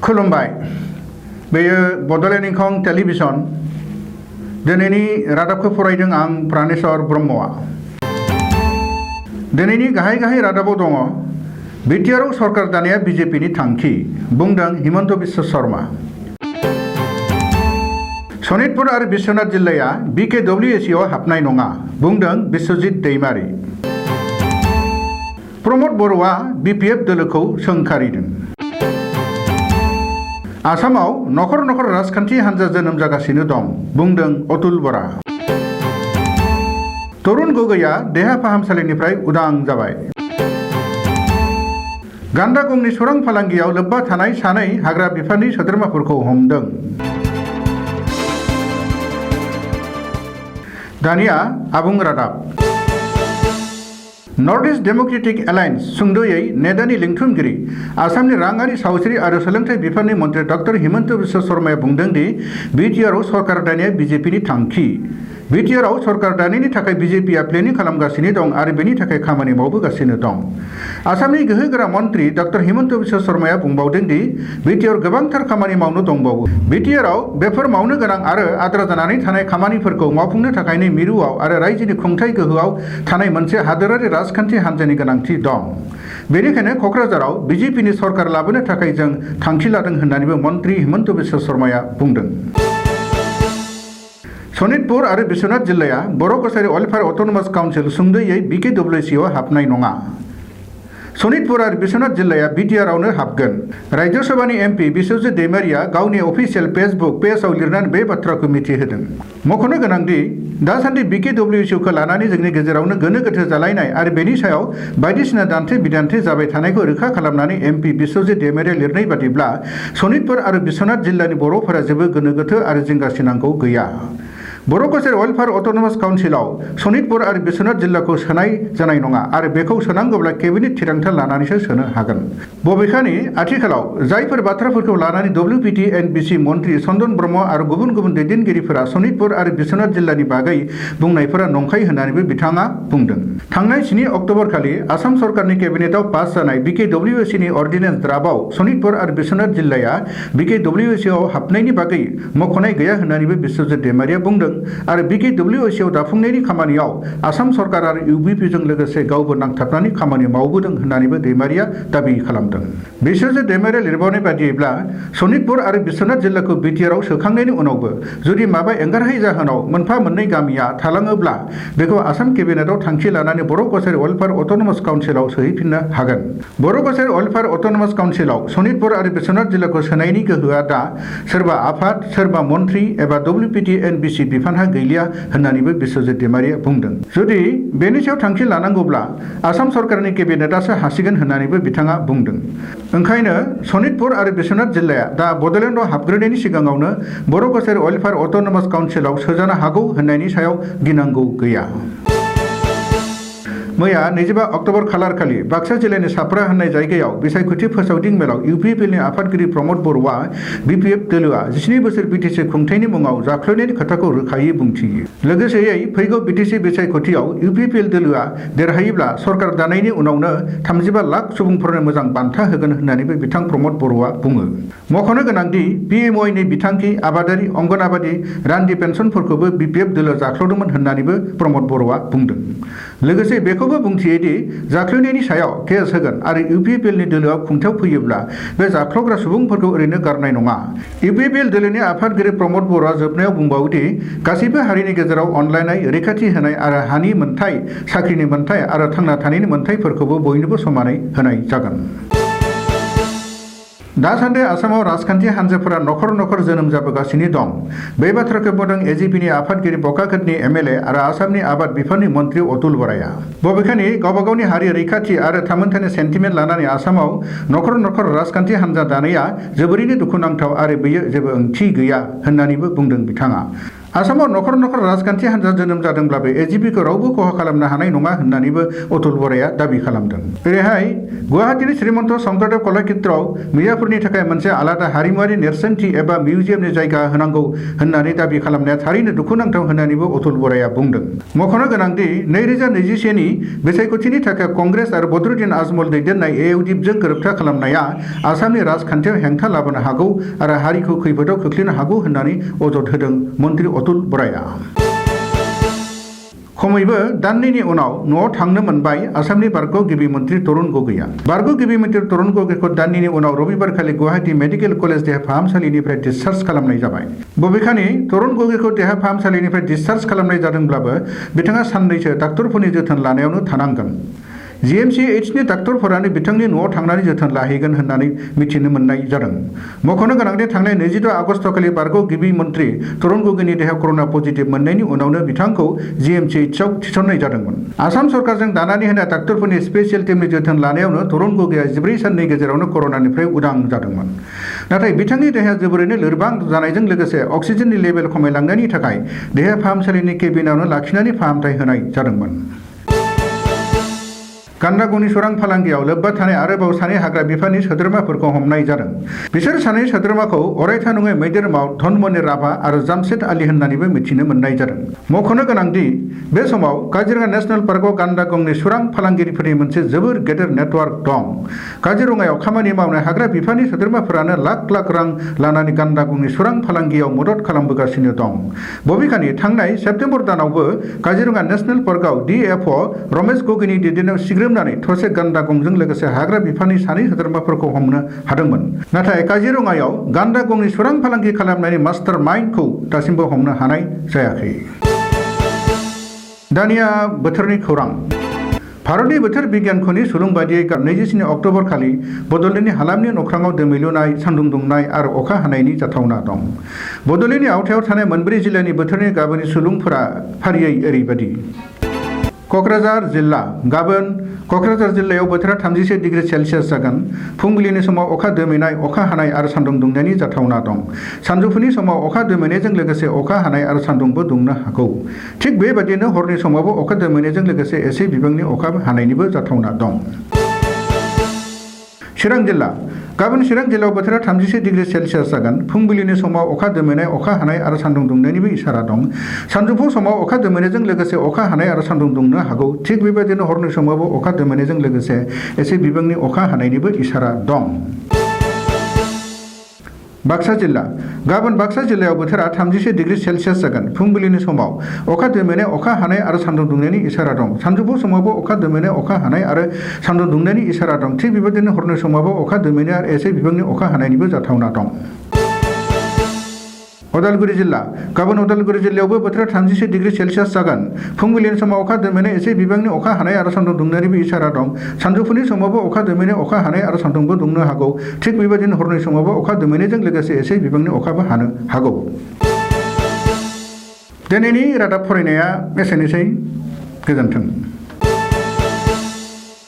खुलुमबाय बेयो बड'लेण्ड इंखं टेलिभिजन दिनैनि रादाबखौ फरायदों आं प्राणेश्वर ब्रह्मआ। दिनैनि गाहाय रादाबाव दङ बिटिआरआव सरकार दानाया बिजेपिनि थांखि बुंदों हिमन्त बिश्व शर्मा। सनितपुर आरो बिश्वनाथ जिल्लाया BKWSआव हाबनाय नङा बुंदों बिश्वजित दैमारी। प्रमद बर'आ BPF दोलोखौ सोंखारिदों। आसामाव नखर राजखान्थि हान्जा जोनोम जागासिनो दं बुंदों अतुल बरा। तरुण गगैया देहा फाहामसालिनिफ्राय उदां जाबाय। गान्दा गंनि सोरां फालांगियाव लोब्बा थानाय सानै हाग्रा बिफाननि सोद्रोमाफोरखौ हमदों। दानिया आबुं रादाब। नर्थ इस्ट डेमोक्रेटिक एलायन्स सुंद'यै नेडानि लिंथुमगिरि आसामनि राङारि सावस्रि आरो सोलोंथाइ बिफाननि मन्थ्रि डक्टर हिमन्त बिश्व शर्माया बुंदों दि बिटिआरआव सरकार दानाया बिजेपिनि थांखि। बिटिआरआव सरकार दानायनि थाखाय बिजेपिआ प्लेनिं खालामगासिनो दं आरो बेनि थाखाय खामानि मावबोगासिनो दं। आसामनि गोहोगोरा मन्थ्रि डक्टर हिमन्त बिश्व शर्माया बुंबावदों दि बिटिआर गोबांथार खामानि मावनो दंबावो। बिटिआरआव बेफोर मावनो गोनां आरो आद्रा जानानै थानाय खामानिफोरखौ मावफुंनो थाखायनो मिरुआव आरो रायजोनि खुंथाय गोहोआव थानाय मोनसे हादोरारि राजखान्थि हान्जानि गोनांथि दं। बेनिखायनो क'क्राझाराव बिजेपिनि सरकार लाबोनो थाखाय जों थांखि लादों होननानैबो मन्थ्रि हिमन्त बिश्व शर्माया बुंदों। सनितपुर आरो बिश्वनाथ जिल्लाया बर' कछारी वेलफेयार अट'नमास काउन्सिल सुंद'यै BKWSआव हाबनाय नङा। सनितपुर आरो बिश्वनाथ जिल्लाया बिटिआरआवनो हाबगोन। राज्य सभानि MP बिश्वजित दैमारिया गावनि अफिसियेल फेसबुक पेजआव लिरनानै बे बाथ्राखौ मिथिहोदों। मख'नो गोनांदि दासान्दि BKWSखौ लानानै जोंनि गेजेरावनो गोनो गोथो जालायनाय आरो बेनि सायाव बायदिसिना दान्थे बिदान्थे जाबाय थानायखौ रोखा खालामनानै MP बिश्वजित दैमारिया लिरनाय बादिब्ला सनितपुर आरो बिश्वनाथ जिल्लानि बर'फोरा जेबो गोनो गोथो आरो जिंगासिनांगौ गैया। बर' कछारी वेलफेयार अट'नमास काउन्सिलाव सनितपुर आरो बिश्वनाथ जिल्लाखौ सोनाय जानाय नङा आरो बेखौ सोनांगौब्ला केबिनेट थिरांथा लानानैसो सोनो हागोन। बबेखानि आथिखालाव जायफोर बाथ्राफोरखौ लानानै WPTNBC मन्थ्रि चन्दन ब्रह्म आरो गुबुन दैदेनगिरिफोरा सनितपुर आरो बिश्वनाथ जिल्लानि बागै बुंनायफोरा नंखाय होननानैबो बिथाङा बुंदों। थांनाय 7 अक्ट'बर खालि आसाम सरकारनि केबिनेटआव पास जानाय BKWSनि अर्डिनेन्स ड्राफ्टआव सनितपुर आरो बिश्वनाथ जिल्लाया BKWSआव हाबनायनि बागै मख'नाय गैया होननानैबो बिश्वजित दैमारिया बुंदों आरो BKWSआव दाफुंनायनि खामानियाव आसाम सरकार आरो UBPजों लोगोसे गावबो नांथाबनानै खामानि मावबोदों होननानैबो दैमारिया दाबि खालामदों। बिश्वजित दैमारिया लिरबावनाय बादियैब्ला सनितपुर आरो बिश्वनाथ जिल्लाखौ बिटिआरआव सोखांनायनि उनावबो जुदि माबा एंगारहायै जाहोनाव मोनफा मोननै गामिया थालाङोब्ला बेखौ आसाम केबिनेटआव थांखि लानानै बर' कछारी वेलफेयार अट'नमास काउन्सिलाव सोहैफिननो हागोन। बर' कछारी वेलफेयार अट'नमास काउन्सिलाव सनितपुर आरो बिश्वनाथ जिल्लाखौ सोनायनि गोहोआ दा सोरबा आफाद सोरबा मन्थ्रि एबा WPTNBC बिफानहा गैलिया होननानैबो बिश्वजित दैमारिया बुंदों। जुदि बेनि सायाव थांखि लानांगौब्ला आसाम सरकारनि केबिनेटआसो हासिगोन होननानैबो बिथाङा बुंदों। ओंखायनो सनितपुर आरो बिश्वनाथ जिल्लाया दा बड'लेण्डआव हाबग्रोनायनि सिगाङावनो बर' कछारी वेलफेयार अट'नमास काउन्सिलाव सोजानो हागौ होननायनि सायाव गिनांगौ गैया। मैया 25 अक्ट'बर खालारखालि बाक्सा जिल्लानि साप्रा होननाय जायगायाव बिसायख'थि फोसावदिं मेलाव UPPनि आफादगिरि प्रमद बर'आ BPF दोलोआ 17 बोसोर BTC खुंथायनि मुङाव जाख्ल'नायनि खोथाखौ रोखायै बुंथियो। लोगोसेयै फैगौ BTC बिसायख'थियाव UPPL दोलोआ देरहायोब्ला सरकार दानायनि उनावनो 35 लाख सुबुंफोरनो मोजां बान्था होगोन होननानैबो बिथां प्रमद बर'आ बुङो। मख'नो गोनांदि PMOIनि बिथांखि आबादारि अंगनाबादि रान्दि पेन्सनफोरखौबो BPF दोलोआ जाख्ल'दोंमोन होननानैबो प्रमद बर'आ बुंदों। लोगोसे बेखौबो बुंथियोदि जाख्ल'नायनि सायाव केस होगोन आरो UPPLनि दोलोआव खुंथायाव फैयोब्ला बे जाख्ल'ग्रा सुबुंफोरखौ ओरैनो गारनाय नङा। UPPL दोलोनि आफादगिरि प्रमद बर'आ जोबनायाव बुंबावोदि गासैबो हारिनि गेजेराव अनलायनाय रैखाथि होनाय आरो हानि मोनथाय साख्रिनि मोनथाय आरो थांना थानायनि मोनथायफोरखौबो बयनोबो समानै होनाय जागोन। दासान्दि आसामाव राजखान्थि हान्जाफोरा नखर जोनोम जाबोगासिनो दं। बे बाथ्राखौ बुंदों AGPनि आफादगिरि बकाघाटनि MLA आरो आसामनि आबाद बिफाननि मन्थ्रि अतुल बराया। बबेखानि गावबा गावनि हारि रैखाथि आरो थामोनथानि सेन्टिमेन्ट लानानै आसामाव नखर राजखान्थि हान्जा दानाया जोबोरैनो दुखुनांथाव आरो बेयो जेबो ओंथि गैया होननानैबो बुंदों बिथाङा। आसामाव नखर नखर राजखान्थि हान्जा जोनोम जादोंब्लाबो एजिपिखौ रावबो खहा खालामनो हानाय नङा होननानैबो अतुल बराया दाबि खालामदों। ओरैहाय गुवाहाटीनि श्रीमन्त शंकरदेव कलाक्षेत्रआव मैयाफोरनि थाखाय मोनसे आलादा हारिमुआरि नेरसोनथि एबा मिउजियामनि जायगा होनांगौ होननानै दाबि खालामनाया थारैनो दुखुनांथाव होननानैबो अतुल बराया बुंदों। मख'नो गोनांदि 2021नि बिसायख'थिनि थाखाय कंग्रेस आरो बदरुद्दिन आजमल दैदेननाय एइउडिएफजों गोरोबथा खालामनाया आसामनि राजखान्थियाव हेंथा लाबोनो हागौ आरो हारिखौ खैफोदाव खोख्लैनो हागौ होननानै अजद होदों मन्त्रि अतुल बराया। खमैबो दाननैनि उनाव न'आव थांनो मोनबाय आसामनि बारग' गिबि मन्त्रि तरुण गगैया। बारग' गिबि मन्त्रि तरुण गगैखौ दाननैनि उनाव रबिबारखालि गुवाहाटी मेडिकेल कलेज देहा फाहामसालिनिफ्राय डिसचार्ज खालामनाय जाबाय। बबेखानि तरुण गगैखौ देहा फाहामसालिनिफ्राय डिसचार्ज खालामनाय जादोंब्लाबो बिथाङा साननैसो डाक्टरफोरनि जोथोन लानायावनो थानांगोन। GMCHनि डाक्टरफोरानो बिथांनि न'आव थांनानै जोथोन लाहैगोन होननानै मिथिनो मोननाय जादों। मख'नो गोनांदि थांनाय 22 आगस्तखालि बारग' गिबि मन्त्रि तरुण गगैनि देहायाव कर'ना पजिटिभ मोननायनि उनावनो बिथांखौ GMCHआव थिसननाय जादोंमोन। आसाम सरकारजों दानानै होनाय डाक्टरफोरनि स्पेसियेल टीमनि जोथोन लानायावनो तरुण गगैया 14 साननि गेजेरावनो कर'नानिफ्राय उदां जादोंमोन। नाथाय बिथांनि देहाया जोबोरैनो लोरबां जानायजों लोगोसे अक्सिजेननि लेभेल खमायलांनायनि थाखाय देहा फाहामसालिनि केबिनावनो लाखिनानै फाहामथाय होनाय जादोंमोन। गान्दागंनि सुरां फालांगियाव लोब्बा थानाय आरोबाव सानै हाग्रा बिफाननि सोद्रोमाफोरखौ हमनाय जादों। बिसोर सानै सोद्रोमाखौ अरायथा नङै मैदेर माव धनमनि राभा आरो जामशेद आली होननानैबो मिथिनो मोननाय जादों। मख'नो गोनांदि बे समाव काजिरङा नेशनेल पार्कआव गान्दागंनि सुरां फालांगिरिफोरनि मोनसे जोबोर गेदेर नेटवार्क दं। काजिरङायाव खामानि मावनाय हाग्रा बिफाननि सोद्रोमाफोरानो लाख लाख रां लानानै गान्दागंनि सुरां फालांगियाव मदद खालामबोगासिनो दं। बबेखानि थांनाय सेप्तेम्बर दानावबो काजिरङा नेशनेल पार्कआव DFO रमेश गगैनि दैदेननायाव सिग्रोमनानै थरसे गान्दागंजों लोगोसे हाग्रा बिफाननि सानै सोद्रोमाफोरखौ हमनो हादोंमोन। नाथाय काजिरङायाव गान्दागंनि सुरां फालांगि खालामनायनि मास्टार माइन्डखौ दासिमबो हमनो हानाय जायाखै। दानिया बोथोरनि खौरां। भारतनि बोथोर बिगियानख'नि सुलुं बादियै 27 अक्ट'बर खालि बड'लेण्डनि हालामनि नख्राङाव दोमैलुनाय, सान्दुं दुंनाय आरो अखा हानायनि जाथावना दं। बड'लेण्डनि आवथायाव थानाय मोनब्रै जिल्लानि बोथोरनि गाबोननि सुलुंफोरा फारियै ओरैबायदि। क'क्राझार जिल्ला गाबोन क'क्राझार जिल्लायाव बोथोरा 31 डिग्री सेल्सियास जागोन। फुंबिलिनि समाव अखा दोमैनाय, अखा हानाय आरो सान्दुं दुंनायनि जाथावना दं। सानजौफुनि समाव अखा दोमैनायजों लोगोसे अखा हानाय आरो सान्दुंबो दुंनो हागौ। थिग बेबादिनो हरनि समावबो अखा दोमैनायजों लोगोसे एसे बिबांनि अखा हानायनिबो जाथावना दं। चिरां जिल्ला गाबोन चिरां जिल्लायाव बोथोरा 31 डिग्री सेल्सियास जागोन। फुंबिलिनि समाव अखा दोमैनाय, अखा हानाय आरो सान्दुं दुंनायनिबो इसारा दं। सानजौफु समाव अखा दोमैनायजों लोगोसे अखा हानाय आरो सान्दुं दुंनो हागौ। थिग बेबायदिनो हरनि समावबो अखा दोमैनायजों लोगोसे एसे बिबांनि अखा हानायनिबो इसारा दं। बाक्सा जिल्ला गाबोन बाक्सा जिल्लायाव बोथोरा 31 डिग्री सेल्सियास जागोन। फुंबिलिनि समाव अखा दोमैनाय, अखा हानाय आरो सान्दुं दुंनायनि इसारा दं। सानजौफु समावबो अखा दोमैनाय, अखा हानाय आरो सान्दुं दुंनायनि इसारा दं। थिग बेबायदिनो हरनि समावबो अखा दोमैनाय आरो एसे बिबांनि अखा हानायनिबो जाथावना दं। उदालगुरि जिल्ला गाबोन उदालगुरि जिल्लायावबो बोथोरा 31 डिग्री सेल्सियास जागोन। फुंबिलिनि समाव अखा दोमैनाय, एसे बिबांनि अखा हानाय आरो सान्दुं दुंनायनिबो इसारा दं। सानजौफुनि समावबो अखा दोमैनाय, अखा हानाय आरो सान्दुंबो दुंनो हागौ। थिग बेबायदिनो हरनि समावबो अखा दोमैनायजों लोगोसे एसे बिबांनि अखाबो हानो हागौ। दिनैनि रादाब फरायनाया एसेनोसै। गोजोन्थों।